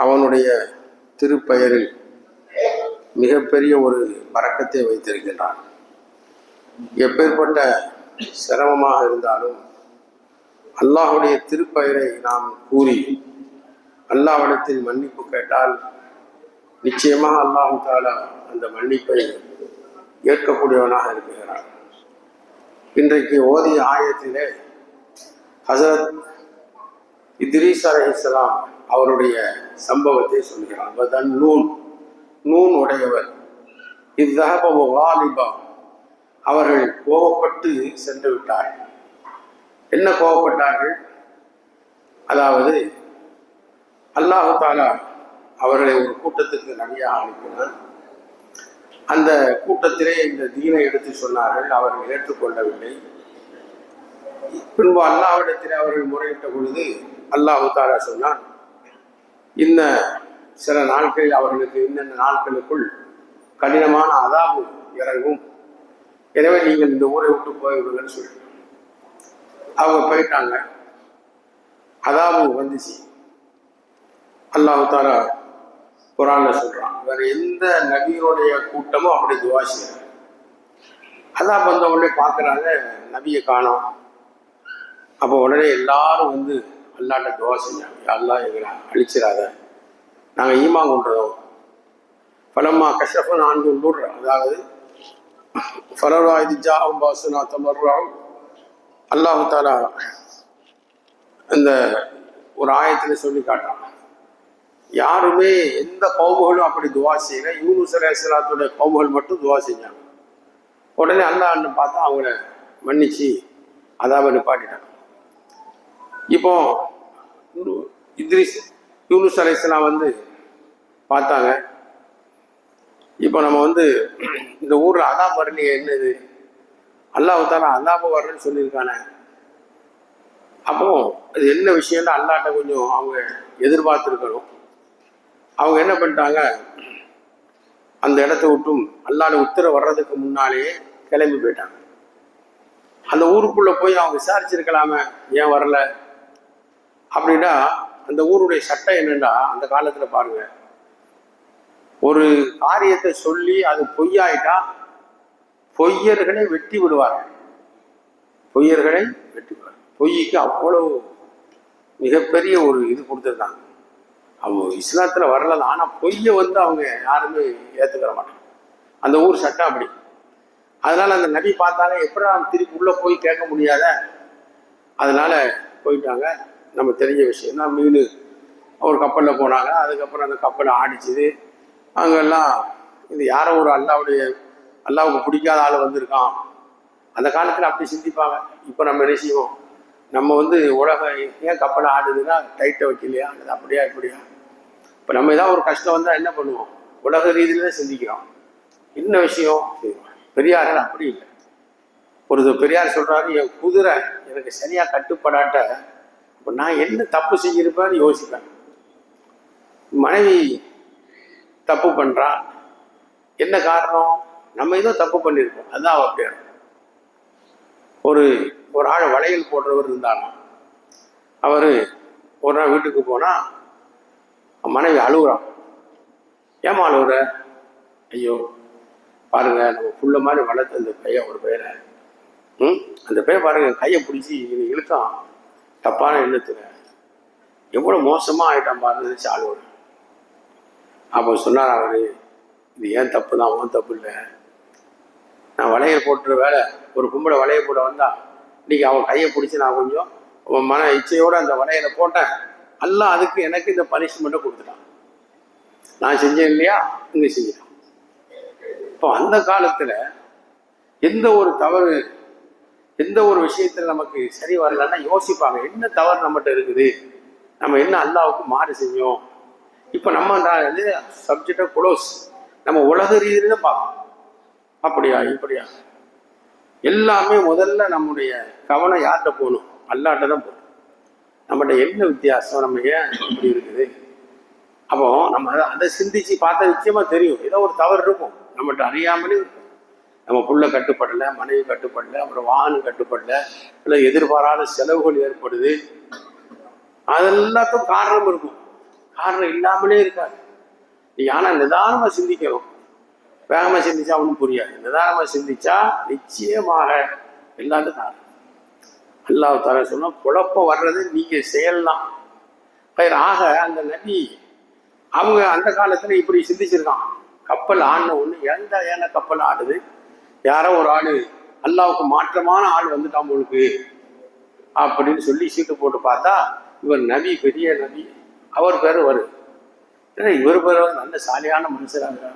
அவனுடைய திருப்பெயரில் மிகப்பெரிய ஒரு பரக்கத்தை வைத்திருக்கின்றான். எப்பேற்பட்ட சிரமமாக இருந்தாலும் அல்லாஹுடைய திருப்பெயரை நாம் கூறி அல்லாஹ்விடத்தில் மன்னிப்பு கேட்டால் நிச்சயமாக அல்லாஹு தஆலா அந்த மன்னிப்பை ஏற்கக்கூடியவனாக இருக்கிறான். இன்றைக்கு ஓதிய ஆயத்திலே ஹஸரத் இத்ரீஸ் அலைஹிஸ்ஸலாம் அவருடைய சம்பவத்தை சொல்கிறார். நூன் உடையவர் இத்ஹப அவர்கள் கோபப்பட்டு சென்று விட்டார்கள். என்ன கோபப்பட்டார்கள்? அதாவது அல்லாஹு தஆலா அவர்களை ஒரு கூட்டத்துக்கு நபியாக அனுப்பினார். அந்த கூட்டத்திலே இந்த தீனை எடுத்து சொன்னார்கள். அவர்கள் ஏற்றுக்கொள்ளவில்லை. பின்பு அல்லாஹ்விடத்தில் அவர்கள் முறையிட்ட பொழுது அல்லாஹு தஆலா சொன்னான், இந்த சில நாட்களில் அவர்களுக்கு இன்னென்ன நாட்களுக்குள் கடினமான அதாபு இறங்கும், எனவே நீங்கள் இந்த ஊரை விட்டு போய்விடுங்கன்னு சொல்லி அவங்க போயிட்டாங்க. அதாபு வந்துச்சு. அல்லாஹு தஆலா குர்ஆன்ல சொல்றான், வேற எந்த நபியோடைய கூட்டமும் அப்படி துவா செய்யறாங்க. அதாப் வந்த உடனே பார்க்குறாங்க, நபியை காணோம். அப்போ உடனே எல்லாரும் வந்து அல்லாட்ட துவா செஞ்சாங்க, அல்லாஹ் எங்களை அழிச்சிடாத, நாங்கள் ஈமான் கொண்டுறோம். ஃபலம்மா கஷஃபனா அன்ஹும் துர்ர, அதாவது ஃபலவ்லா இத் ஜாஅஹும் பஅஸுனா தமர்ரஉ. அல்லாஹு தஆலா அந்த ஒரு ஆயத்தில் சொல்லி காட்டுறான், யாருமே எந்த கௌமுகளும் அப்படி துவா செய்யல. யூனுஸ் அலைஹிஸ்ஸலாத்துடைய கௌமுகள் மட்டும் துவா செஞ்சாங்க. உடனே அல்லாஹ்னு பார்த்தா அவங்கள மன்னிச்சு அதாவை நிப்பாட்டிட்டாங்க. இப்போ யூனுஸ் அலைஹிஸ்ஸலாம் வந்து பார்த்தாங்க, இப்போ நம்ம வந்து இந்த ஊரில் அதாப் வரலையே, என்னது அல்லாஹ் தஆலா அதாப வர்றேன்னு சொல்லியிருக்கானே, அப்போ அது என்ன விஷயம்னா அல்லாட்ட கொஞ்சம் அவங்க எதிர்பார்த்துருக்கணும். அவங்க என்ன பண்ணிட்டாங்க, அந்த இடத்த விட்டும் அல்லாஹ்வுடைய உத்தரவு வர்றதுக்கு முன்னாலேயே கிளம்பி போயிட்டாங்க. அந்த ஊருக்குள்ளே போய் அவங்க விசாரிச்சிருக்கலாமே, ஏன் வரல அப்படின்னா, அந்த ஊருடைய சட்டம் என்னன்னா, அந்த காலத்தில் பாருங்க, ஒரு காரியத்தை சொல்லி அது பொய்யாயிட்டா பொய்யர்களை வெட்டி விடுவார்கள். பொய்யர்களை வெட்டி விடுவார்கள். பொய்க்கு அவ்வளவு மிகப்பெரிய ஒரு இது கொடுத்துருக்காங்க. அவங்க இஸ்லாத்தில் வரல, ஆனால் பொய்யை வந்து அவங்க யாருமே ஏற்றுக்கிற மாட்டாங்க. அந்த ஊர் சட்டம் அப்படி. அதனால அந்த நபி பார்த்தாலே எப்படி திருப்பி உள்ளே போய் கேட்க முடியாத, அதனால போயிட்டாங்க. நம்ம தெரிஞ்ச விஷயம் தான், மீன் ஒரு கப்பலில் போனாங்க. அதுக்கப்புறம் அந்த கப்பலை ஆடிச்சுது. அங்கெல்லாம் இது யாரோ ஒரு அல்லாவுக்கு பிடிக்காத ஆள் வந்திருக்கான். அந்த காலத்தில் அப்படி சிந்திப்பாங்க. இப்போ நம்ம என்ன செய்வோம், நம்ம வந்து உலகம் ஏன் கப்பலை ஆடுதுன்னா டைட்டை வைக்கலையா, அது அப்படியா இப்படியா. இப்போ நம்ம ஏதாவது ஒரு கஷ்டம் வந்தால் என்ன பண்ணுவோம், உலக ரீதியில தான் சிந்திக்கிறோம். என்ன விஷயம் செய்வோம். பெரியார்கள் அப்படி இல்லை. ஒரு பெரியார் சொல்கிறாரு, என் குதிரை எனக்கு சரியாக கட்டுப்படாட்ட இப்போ நான் என்ன தப்பு செஞ்சிருப்பேன்னு யோசிப்பேன். மனைவி தப்பு பண்ணுறா, என்ன காரணம், நம்ம ஏதோ தப்பு பண்ணியிருக்கோம், அதுதான் அவள் பேர். ஒரு ஆள் வளையல் போடுறவர் இருந்தாலும், அவர் ஒரு நாள் வீட்டுக்கு போனால் மனைவி அழுகுறான். ஏமா அழுகுற? ஐயோ பாருங்க, நம்ம புள்ள மாதிரி வளர்த்து அந்த பையன் ஒரு பையனை, அந்த பையன் பாருங்க கையை பிடிச்சி இழுக்கான் தப்பான எண்ணத்துல, எவ்வளோ மோசமாக ஆகிட்டான் பாருன்னு அழுகுற. அப்போ சொன்னார் அவர், இது ஏன் தப்பு தான், அவன் தப்பு இல்லை. நான் வளையல் போட்டுற வேலை, ஒரு கும்பலை வளைய போட வந்தா இன்னைக்கு அவன் கையை பிடிச்சி நான் கொஞ்சம் மன இச்சையோடு அந்த வளையலை போட்டேன். அல்லாஹ் அதுக்கு எனக்கு இந்த பனிஷ்மெண்ட்டை கொடுத்துட்டான். நான் செஞ்சேன் இல்லையா, இங்கே செஞ்சிட்டான். இப்போ அந்த காலத்தில் எந்த ஒரு தவறு, எந்த ஒரு விஷயத்தில் நமக்கு சரி வரலன்னா யோசிப்பாங்க, என்ன தவறு நம்மகிட்ட இருக்குது, நம்ம என்ன அல்லாஹ்வுக்கு மாறு செஞ்சோம். இப்போ நம்ம சப்ஜெக்டை க்ளோஸ், நம்ம உலக ரீதியில பார்க்கணும். அப்படியா இப்படியா, எல்லாமே முதல்ல நம்முடைய கவனம் யார்கிட்ட போகணும், அல்லாஹ்ட்ட தான் போகணும். நம்மகிட்ட என்ன வித்தியாசம், நம்ம ஏன் இப்படி இருக்குது. அப்போ நம்ம அதை சிந்திச்சு பார்த்தா நிச்சயமாக தெரியும், ஏதோ ஒரு தவறு இருக்கும் நம்மகிட்ட, அறியாமலே இருக்கும். நம்ம புள்ள கட்டுப்படலை, மனைவி கட்டுப்படலை, அப்புறம் வாகனம் கட்டுப்படலை, இல்லை எதிர்பாராத செலவுகள் ஏற்படுது, அதெல்லாத்துக்கும் காரணம் இருக்கும். காரணம் இல்லாமலே இருக்காது. நீ ஆனால் நிதானமாக சிந்திக்கணும். வேகமாக சிந்திச்சா ஒன்றும் புரியாது. நிதானமாக சிந்திச்சா நிச்சயமாக எல்லாத்துக்கும் காரணம் அல்லாஹ் தஆலா சொன்னா குழப்பம் வர்றது நீங்க செய்யலாம். ஆக அந்த நபி அவங்க அந்த காலத்துல இப்படி சிந்திச்சிருக்கான். கப்பல் ஆடின ஒண்ணு ஏன கப்பல் ஆடுது, யாரோ ஒரு ஆளு அல்லாவுக்கு மாற்றமான ஆள் வந்துட்டான் உங்களுக்கு அப்படின்னு சொல்லி சீட்டு போட்டு பார்த்தா இவர் நபி, பெரிய நபி, அவர் பேர் வருது. ஏன்னா இவர் பேர் நல்ல சாலியான மனுஷராக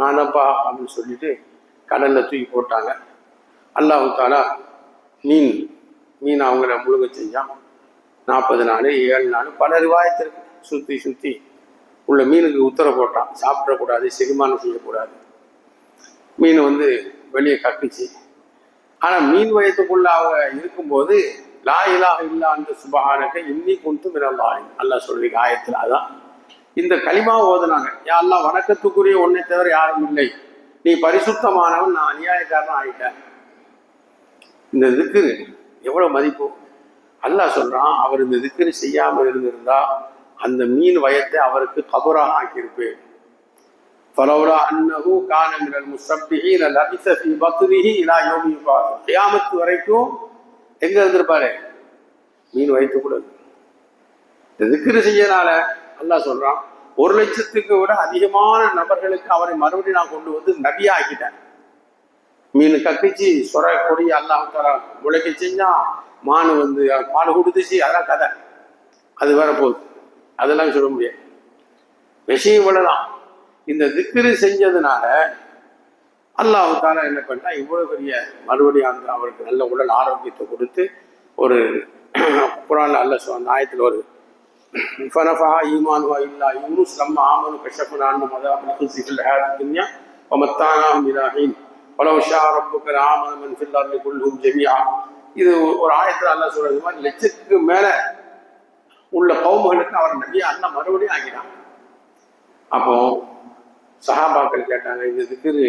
நானப்பா அப்படின்னு சொல்லிட்டு கடல்ல தூக்கி போட்டாங்க. அல்லாஹ் தஆலா மீன் அவங்கள முழுக செஞ்சான். 40 நாள் 7 நாள் பல ரிவாயத்திற்கு சுற்றி உள்ள மீனுக்கு உத்தரவு போட்டான், சாப்பிடக்கூடாது, செரிமானம் செய்யக்கூடாது. மீன் வெளியே கட்டுச்சு. ஆனால் மீன் வயத்துக்குள்ள அவங்க இருக்கும்போது லா இலாஹ இல்லா அன்த சுப்ஹானக இன்னி குன்து மினல் ஸாலிமீன் அல்லாஹ் சொல்லி ஆயத்தில் அதான் இந்த கலிமா ஓதுனாங்க. யா அல்லாஹ் வணக்கத்துக்குரிய ஒன்றை தவிர யாரும் இல்லை, நீ பரிசுத்தமானவன், நான் அநியாயக்காரன் ஆகிட்டேன். இந்த திக்ரு எவ்வளவு மதிப்பு. அல்லாஹ் சொல்றான், அவர் இந்த திக்ரு செய்யாமல் இருந்திருந்தா அந்த மீன் வயத்தை அவருக்கு கபராக ஆக்கியிருப்பேன். ஃபலௌலா அன்னஹு கான மினல் முஸப்பிஹீன லபிஸ ஃபீ பத்னிஹி இலா யௌமி யுபஅஸ். கியாமத் வரைக்கும் எங்க இருந்திருப்பாரு? மீன் வயிற்றுக்குள்ள. இந்த திக்ரு செய்யனால அல்லாஹ் சொல்றான், 1,00,000க்கு விட அதிகமான நபர்களுக்கு அவரை மறுபடியும் நான் கொண்டு வந்து நபியா ஆக்கிட்டேன். மீன் கக்கிச்சு சொர கொடி அல்லாஹ் தஆலா முளைக்க செஞ்சான். மானு பால் கொடுத்துச்சு. அதான் கதை, அது வேற போகுது, அதெல்லாம் சொல்ல முடியாது. விஷயம் இவ்வளவுதான். இந்த திக்ரு செஞ்சதுனால அல்லாஹ் தஆலா என்ன பண்ணா, இவ்வளவு பெரிய மறுபடியும் அவருக்கு நல்ல உடல் ஆரோக்கியத்தை கொடுத்து ஒரு குர்ஆன்ல அல்லாஹ் சொன்ன ஆயத்தில் ஒரு ஃபனஃபா ஈமானுஹா இல்லா யூனுஸ் லம்மா ஆமனு கஷஃபனா அன்ஹும் அஸாபல் குஸி ஃபில் ஹயாத்தித் துன்யா வமத்தானாஹும் இலா ஹீன் வலவ் ஷா ரப்புக லஆமன மன் ஃபில் அர்தி குல்லுஹும் ஜமீஆ. இது ஒரு ஆயத்தில் அல்லாஹ் சொல்றது மாதிரி 1,00,000க்கு மேல உள்ள கௌமுகளுக்கு அவர் நபியா அல்லாஹ் மறுபடியும் ஆகினான். அப்போ சஹாபாக்கள் கேட்டாங்க, இந்த திக்ரு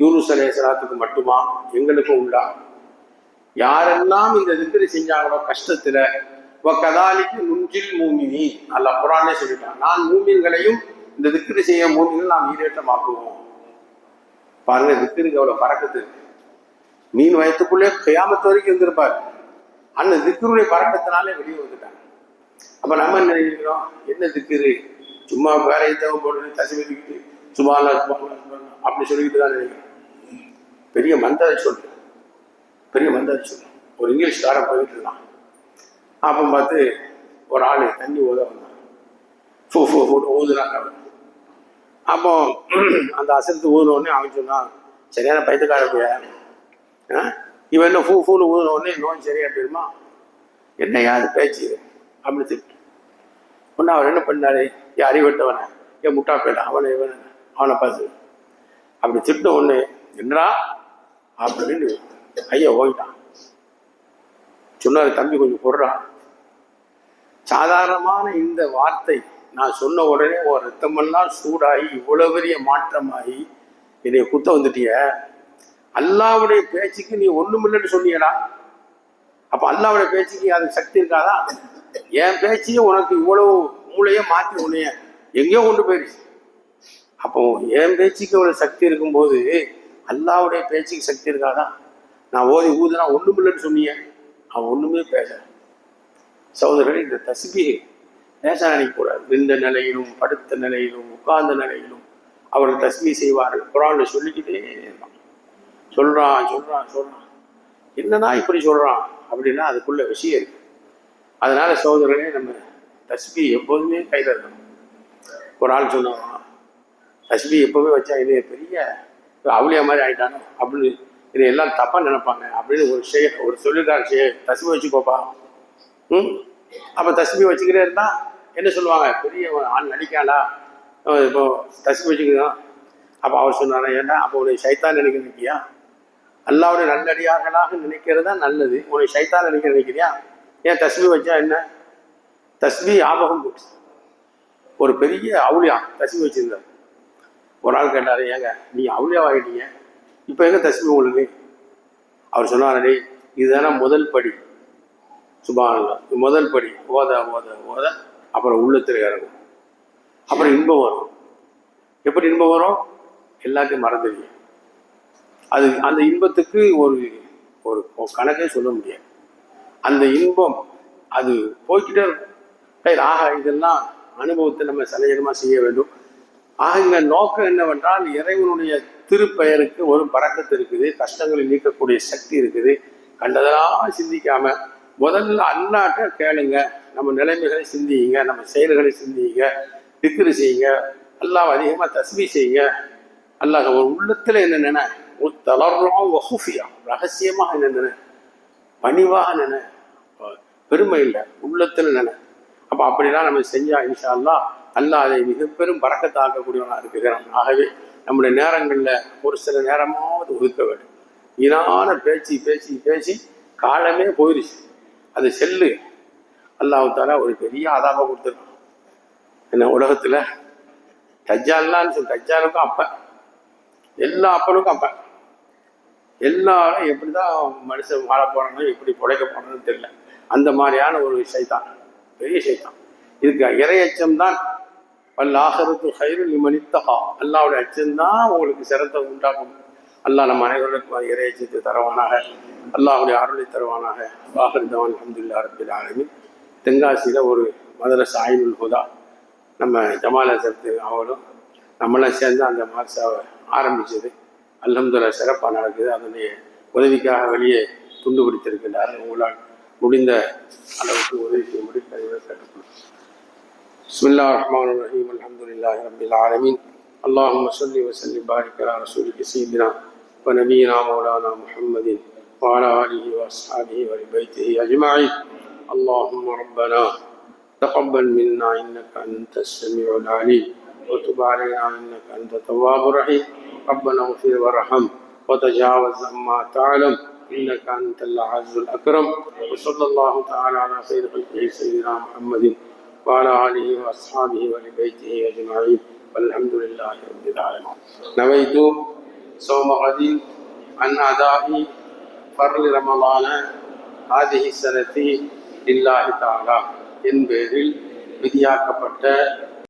யூனுஸ் அலைஹிஸ்ஸலாத்துக்கு மட்டுமா, எங்களுக்கும் உண்டா? யாரெல்லாம் இந்த திக்ரு செஞ்சாங்களோ கஷ்டத்துல வகதாலிக்கு நுஞ்சில் மூமினீன் அல்லாஹ் குர்ஆனே சொல்லிட்டான், நான் மூமின்களையும் இந்த திக்ரு செய்ய மூமின்கள் நாம் ஈரேற்றமாக்குவோம். பாருங்க, திக்ருக்கு அவ்வளவு பறக்கத்து இருக்கு. மீன் வயத்துக்குள்ளே கியாமத் வரைக்கும் இருந்திருப்பாரு. அந்த திக்ருடைய பறக்கத்தினாலே வெளியே வந்துட்டாங்க. அப்ப நம்ம என்ன நினைக்கிறோம்? என்ன திக்ரு, சும்மா வேற எதாவது போட்டு தசமிக்கிட்டு சுபாலா அப்படி சொல்லிக்கிட்டு தான் நினைக்கிறோம். பெரிய மந்தாரி சொல்றேன், பெரிய மந்தாரி சொல்றேன். ஒரு இங்கிலீஷ்காரன் போயிட்டு இருந்தான். அப்போ பார்த்து ஒரு ஆள் தண்ணி ஊத வந்தான். போட்டு ஊதுனாங்க. அப்போ அந்த அசத்து ஊதினோடனே அவன் சொன்னான், சரியான பைத்துக்கார போயா, இவன் என்ன ஃபூன்னு ஊதினோடனே நோய் சரியா போயிருமா, என்ன யாரு பேச்சு அப்படி திட்டு. ஒன்று அவர் என்ன பண்ணாரு, என் அறிவட்டவனை, என் முட்டா போயிடா அவனை அவனை பார்த்து அப்படி திட்ட ஒன்று என்னடா அப்படின்னு ஐயா ஓகிட்டான். சொன்னாரு, தம்பி கொஞ்சம் பொருறான். சாதாரணமான இந்த வார்த்தை நான் சொன்ன உடனே ஒரு ரத்தமெல்லாம் சூடாகி இவ்வளவு பெரிய மாற்றமாகி என்னைய குத்த வந்துட்டிய. அல்லாவுடைய பேச்சுக்கு நீ ஒண்ணுமில்லைன்னு சொன்னியடா. அப்ப அல்லாவுடைய பேச்சுக்கு அதுக்கு சக்தி இருக்காதா? என் பேச்சையும் உனக்கு இவ்வளவு மூளைய மாற்றி உன்னைய எங்கேயோ கொண்டு போயிடுச்சு. அப்போ என் பேச்சுக்கு இவ்வளவு சக்தி இருக்கும்போது அல்லாவுடைய பேச்சுக்கு சக்தி இருக்காதா? நான் ஊதுனா ஒண்ணுமில்லைன்னு சொன்னிய, அவன் ஒண்ணுமே பேச. சகோதரர்கள், இந்த தஸ்பீஹ் பேச நினைக்கக்கூடாது. நின்ற நிலையிலும் படுத்த நிலையிலும் உட்கார்ந்த நிலையிலும் அவர்கள் தஸ்பீஹ் செய்வார்கள். குர்ஆன்ல சொல்லிக்கிட்டே இருப்பான். சொல்றான் என்னதான் இப்படி சொல்றான் அப்படின்னா அதுக்குள்ள விஷயம் இருக்கு. அதனால சகோதரர்களே, நம்ம தஸ்பீஹ் எப்போதுமே கையில் இருக்கணும். ஒரு ஆள் சொன்னான், தஸ்பீஹ் எப்பவுமே வச்சா இது பெரிய அவுளியா மாதிரி ஆயிட்டானோ அப்படின்னு இதை எல்லாம் தப்பா நினைப்பாங்க அப்படின்னு ஒரு சொல்லிட்டாரு, தஸ்பீஹ் வச்சுக்கோப்பா. அப்ப தஸ்பீஹ் வச்சுக்கிட்டே இருந்தா என்ன சொல்லுவாங்க, பெரிய ஆள் நடிக்காளா இப்போ தஸ்பீஹ் வச்சுக்கிறான். அப்ப அவர் சொன்னாரா, ஏன்னா அப்போ உன்னை சைத்தான் நினைக்கிறியா? அல்லாவுடைய நல்லடியார்களாக நினைக்கிறதா நல்லது, உன்னை சைத்தான் நினைக்கிறியா? ஏன் தஸ்பீஹ் வச்சா என்ன? தஸ்பீஹ் ஞாபகம் போச்சு. ஒரு பெரிய அவுளியா தஸ்பீஹ் வச்சிருந்தார். ஒரு ஆள் கேட்டாரு, ஏங்க நீ அவுளியாவாகிட்டீங்க, இப்போ எங்க தஸ்பீஹ் உங்களுக்கு? அவர் சொன்னாரே, இதுதானே முதல் படி. சுப்ஹானல்லாஹ், முதல் படி. ஓத ஓத ஓத அப்புறம் உள்ளத்தில் இறங்கும், அப்புறம் இன்பம் வரும். எப்படி இன்பம் வரும்? எல்லாத்தையும் மறந்துடுவீங்க. அது அந்த இன்பத்துக்கு ஒரு ஒரு கணக்கே சொல்ல முடியாது. அந்த இன்பம் அது போய்கிட்டே இருக்கும். ஆக இதெல்லாம் அனுபவத்தை நம்ம சலஜனமா செய்ய வேண்டும். ஆக இந்த நோக்கம் என்னவென்றால், இறைவனுடைய திருப்பெயருக்கு ஒரு பறக்கத்து இருக்குது, கஷ்டங்களை நீக்கக்கூடிய சக்தி இருக்குது. கண்டதெல்லாம் சிந்திக்காம முதல்ல அல்லாட்ட கேளுங்க, நம்ம நிலைமைகளை சிந்தியுங்க, நம்ம செயல்களை சிந்தியுங்க, திக்ரு செய்யுங்க, அல்லாஹ் அதிகமாக தஸ்பீஹ் செய்யுங்க. அல்லாஹ் ஒரு உள்ளத்துல என்ன நினை, ஒரு தளர்றோம் வஹுஃபியா, ரகசியமாக என்ன நினை, பணிவாக நினை, பெருமை இல்லை, உள்ளத்துல நினை. அப்போ அப்படிலாம் நம்ம செஞ்சா இன்ஷா அல்லாஹ் அல்லாஹ் அதை மிக பெரும் பறக்கத்தாக்கக்கூடியவனாக இருக்கிறான். ஆகவே நம்முடைய நேரங்களில் ஒரு சில நேரமாவது ஒதுக்க வேண்டும். வீணான பேச்சு பேசி பேசி காலமே போயிடுச்சு. அது செல்லு அல்லாஹ் தஆலா ஒரு பெரிய ஆதாப கொடுத்துருக்கான். என்ன உலகத்தில் தஜ்ஜால்தான் சொல்லி, தஜ்ஜாலுக்கும் அப்பன், எல்லா அப்பனுக்கும் அப்பன். எல்லாரும் எப்படி தான் மனுஷன் வாழ போறானோ, எப்படி பிழைக்க போறான்னு தெரியல. அந்த மாதிரியான ஒரு சைத்தான், பெரிய சைத்தான். இதுக்கு இறையச்சம் தான் வல்லாஹிரத்து கைருல் லிமன் இத்தகா. அல்லாஹ்வுடைய அச்சம்தான் உங்களுக்கு சிரத்தை உண்டாக்கும். அல்லாஹ் நம்ம அனைவருக்கும் இறையச்சத்தை தருவானாக, அல்லாஹ்வுடைய அருளை தருவானாக. ஆகிர் தவான் அல்ஹம்துலில்லாஹி ரப்பில் ஆலமீன். தென்காசியில் ஒரு மதரசா ஐனுல் ஹுதா, நம்ம ஜமால் அசரத்து அவங்களும் நம்மளாம் சேர்ந்து அந்த மதரசாவை ஆரம்பித்தது. அல்ஹம்துலில்லாஹ் சிறப்பாக நடக்குது. அதனுடைய உதவிக்காக வெளியே துண்டு பிடித்திருக்கின்றார்கள். உங்களால் முடிந்த அளவுக்கு உதவி செய்யும்படி கேட்டுக்கொள்கிறேன். பிஸ்மில்லாஹிர் ரஹ்மானிர் ரஹீம். அல்ஹம்துலில்லாஹி ரப்பில் ஆலமீன். அல்லாஹும்ம ஸல்லி வ ஸல்லிம் பாரிக் அலா ரசூலிக ஸய்யிதினா வ நபியினா மௌலானா முஹம்மதின் வ அலா ஆலிஹி வ அஸ்ஹாபிஹி வ பைத்திஹி அஜ்மஈன். அல்லாஹும்ம ரப்பனா தகப்பல் மின்னா இன்னக அன்தஸ் ஸமீஉல் அலீம் வ துப் அலைனா இன்னக அன்த தவ்வாபுர் ரஹீம். ரப்பனா இக்ஃபிர் வர்ஹம் வ தஜாவஸ் அம்மா தஅலம் இன்னக அன்தல் அஸீஸுல் அக்ரம். வ ஸல்லல்லாஹு தஆலா அலா ஸய்யிதில் கல்கி ஸய்யிதினா முஹம்மதின் وعلى آله وأصحابه ولبيته أجمعين والحمد لله رب العالمين. نويت صوم غد عن أداء فرض رمضان هذه السنة لله تعالى. என் பேரில் விதியாக்கப்பட்ட